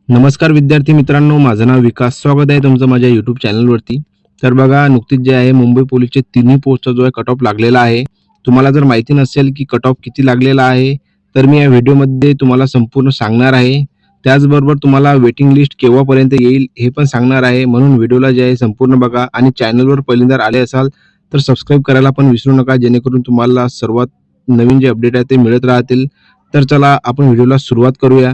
नमस्कार विद्यार्थी मित्रांनो, माझं नाव विकास. स्वागत आहे तुमचं माझ्या YouTube चॅनलवरती. तर बघा, नुकतीच जे आहे मुंबई पोलीसचे तिन्ही पोस्टचा जो आहे कट ऑफ लागलेला आहे. तुम्हाला जर माहिती नसेल की कट ऑफ किती लागलेला आहे, तर मी या व्हिडिओमध्ये तुम्हाला संपूर्ण सांगणार आहे. त्याचबरोबर तुम्हाला वेटिंग लिस्ट केव्हापर्यंत येईल हे पण सांगणार आहे. म्हणून व्हिडिओला जे आहे संपूर्ण बघा आणि चॅनलवर पहिल्यांदा आले असाल तर सबस्क्राईब करायला पण विसरू नका, जेणेकरून तुम्हाला सर्वात नवीन जे अपडेट आहे ते मिळत राहतील. तर चला आपण व्हिडिओला सुरुवात करूया.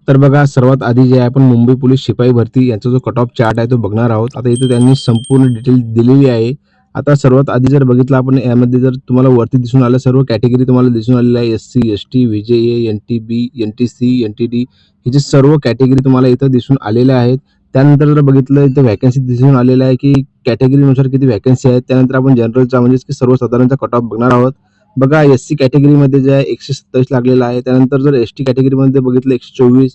तर बघा, सर्वात आधी जे आहे आपण मुंबई पोलीस शिपाई भरती यांचा जो कट ऑफ चार्ट आहे तो बघणार आहोत. आता इथे त्यांनी संपूर्ण डिटेल दिलेली आहे. आता सर्वात आधी जर बघितलं आपण, यामध्ये जर तुम्हाला वरती दिसून आलं, सर्व कॅटेगरी तुम्हाला दिसून आलेल्या आहे. SC, ST, VJA, NTB, NTC, NTD हे जे सर्व कॅटेगरी तुम्हाला इथं दिसून आलेल्या आहेत. त्यानंतर जर बघितलं, इथं व्हॅकन्सी दिसून आलेल्या आहे की कॅटेगरीनुसार किती व्हॅकन्सी आहेत. त्यानंतर आपण जनरलचा म्हणजेच की सर्वसाधारणचा कट ऑफ बघणार आहोत. बघा, SC कॅटेगरीमध्ये जे आहे 127 लागलेला आहे. त्यानंतर जर ST कॅटेगरीमध्ये बघितलं 124,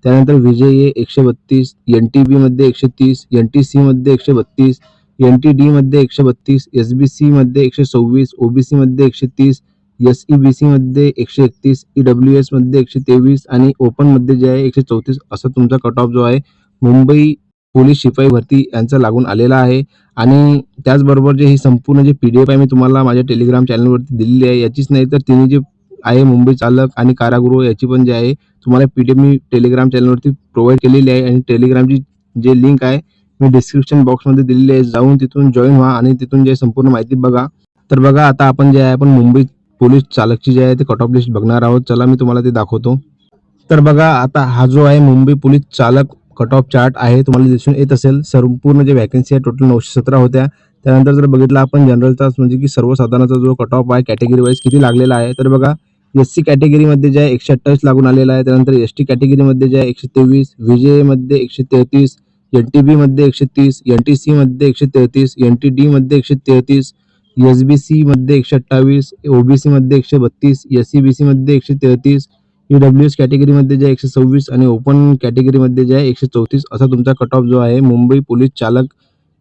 त्यानंतर VJA 132, NTB मध्ये 130, NTC मध्ये 132, NTD मध्ये 132, SBC मध्ये 126, OBC मध्ये 130, SEBC मध्ये 131, EWS मध्ये 123 आणि ओपन मध्ये जे आहे 134 असा तुमचा कट ऑफ जो आहे मुंबई पोलीस शिपाई भरती यांचा लागून आलेला आहे. आणि त्याचबरोबर जे ही संपूर्ण जे PDF आहे मी तुम्हाला माझ्या टेलिग्राम चॅनलवरती दिलेली आहे. याचीच नाही तर तिन्ही जे आहे मुंबई चालक आणि कारागृह याची पण जे आहे तुम्हाला PDF मी टेलिग्राम चॅनलवरती प्रोव्हाइड केलेली आहे. आणि टेलिग्रामची जे लिंक आहे मी डिस्क्रिप्शन बॉक्समध्ये दिलेली आहे. जाऊन तिथून जॉईन व्हा आणि तिथून जे संपूर्ण माहिती बघा. तर बघा, आता आपण जे आहे आपण मुंबई पोलीस चालकची जे आहे ते कट ऑफ लिस्ट बघणार आहोत. चला मी तुम्हाला ते दाखवतो. तर बघा, आता हा जो आहे मुंबई पोलीस चालक कट ऑफ चार्ट आहे, तुम्हाला दिसून येत असेल. संपूर्ण जे व्हॅकन्सी आहे टोटल 917 होत्या. त्यानंतर जर बघितलं आपण जनरलचा म्हणजे की सर्वसाधारणचा जो कट ऑफ आहे कॅटेगरी वाईज किती लागलेला आहे, तर बघा SC कॅटेगरीमध्ये जे आहे 128 लागून आलेला आहे. त्यानंतर ST कॅटेगरीमध्ये जे आहे 123, VJA मध्ये 133, NTB मध्ये 130, NTC मध्ये 133, NTD मध्ये 133, SBC मध्ये 128, OBC मध्ये 132, SEBC मध्ये 133, EWS कॅटेगरीमध्ये जे 126 आणि ओपन कॅटेगरीमध्ये जे आहे 134 असा तुमचा कट ऑफ जो आहे मुंबई पोलीस चालक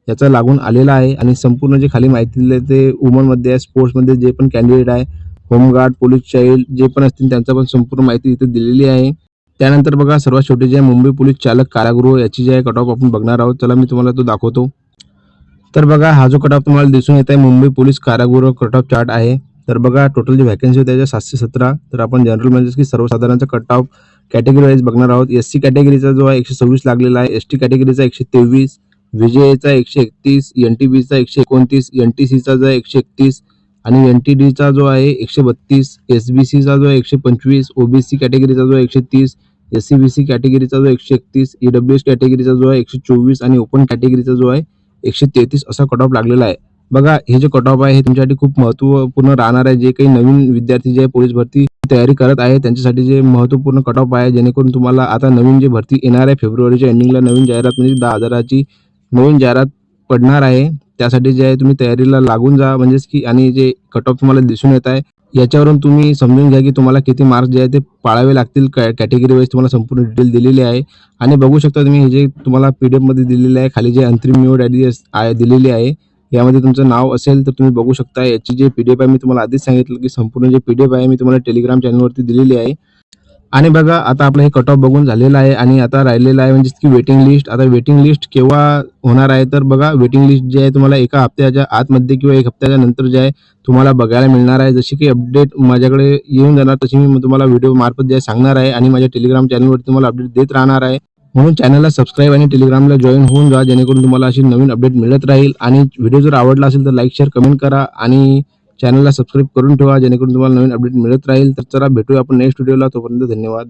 याचा लागून आलेला आहे. आणि संपूर्ण जे खाली माहिती दिली ते वुमनमध्ये आहे, स्पोर्ट्समध्ये जे पण कॅन्डिडेट आहे, होमगार्ड, पोलीस चाइल्ड जे पण असतील त्यांचा पण संपूर्ण माहिती इथे दिलेली आहे. त्यानंतर बघा, सर्वात शेवटी जे आहे मुंबई पोलीस चालक कारागृह याची जे आहे कट ऑफ आपण बघणार आहोत. चला मी तुम्हाला तो दाखवतो. तर बघा, हा जो कट ऑफ तुम्हाला दिसून येत आहे मुंबई पोलीस कारागृह कट ऑफ चार्ट आहे. तर बघा, टोटल जी व्हॅकन्सी होत्या 717. तर आपण जनरल म्हणजे की सर्वसाधारणचा कट ऑफ कॅटेगरी वाईज बघणार आहोत. SC कॅटेगरीचा जो आहे 126 लागलेला आहे, ST कॅटेगरीचा 123, VJAचा 131, NTBचा 129, NTCचा जो आहे 131 आणि NTDचा जो आहे 132, SBCचा जो आहे 125, OBC कॅटेगरीचा जो आहे 130, SEBC कॅटेगरीचा जो 131, EWS कॅटेगरीचा जो आहे 124 आणि ओपन कॅटेगरीचा जो आहे 133 असा कट ऑफ लागलेला आहे. बघा, हे जे कट ऑफ आहे हे तुमच्यासाठी खूप महत्त्वपूर्ण राहणार आहे. जे काही नवीन विद्यार्थी जे पोलीस भरती तयारी करत आहे त्यांच्यासाठी जे महत्त्वपूर्ण कट ऑफ आहे, जेणेकरून तुम्हाला आता नवीन जे भरती येणार आहे फेब्रुवारीच्या एंडिंगला नवीन जाहिरात म्हणजे 10,000ची नवीन जाहिरात पडणार आहे. त्यासाठी जे आहे तुम्ही तयारीला लागून जा. म्हणजेच की आणि जे कट ऑफ तुम्हाला दिसून येत आहे याच्यावरून तुम्ही समजून घ्या की तुम्हाला किती मार्क्स जे आहे ते पाळावे लागतील. कॅटेगरी वाईज तुम्हाला संपूर्ण डिटेल दिलेली आहे. आणि बघू शकता तुम्ही हे जे तुम्हाला PDF मध्ये दिलेले आहे, खाली जे अंतरिम निवड आयडी दिलेली आहे यामध्ये तुमचं नाव असेल तर तुम्ही बघू शकता. याची जे PDF आहे मी तुम्हाला आधीच सांगितलं की संपूर्ण जे PDF आहे मी तुम्हाला टेलिग्राम चॅनलवरती दिलेली आहे. आणि बघा, आता आपलं हे कट ऑफ बघून झालेलं आहे आणि आता राहिलेलं आहे म्हणजे की वेटिंग लिस्ट. आता वेटिंग लिस्ट केव्हा होणार आहे, तर बघा वेटिंग लिस्ट जे आहे तुम्हाला एका हप्त्याच्या आतमध्ये किंवा एक हप्त्याच्या नंतर जे आहे तुम्हाला बघायला मिळणार आहे. जशी की अपडेट माझ्याकडे येऊन जाणार तशी मी तुम्हाला व्हिडिओ मार्फत जे सांगणार आहे आणि माझ्या टेलिग्राम चॅनलवरती तुम्हाला अपडेट देत राहणार आहे. म्हणून चॅनलला सबस्क्राईब आणि टेलिग्रामला जॉईन होऊन जा, जेणेकरून तुम्हाला अशी नवीन अपडेट मिळत राहील. आणि व्हिडिओ जर आवडला असेल तर लाईक, शेअर, कमेंट करा आणि चॅनलला सबस्क्राईब करून ठेवा, जेणेकरून तुम्हाला नवीन अपडेट मिळत राहील. तर चला भेटूया आपण नेक्स्ट व्हिडिओला. तोपर्यंत धन्यवाद.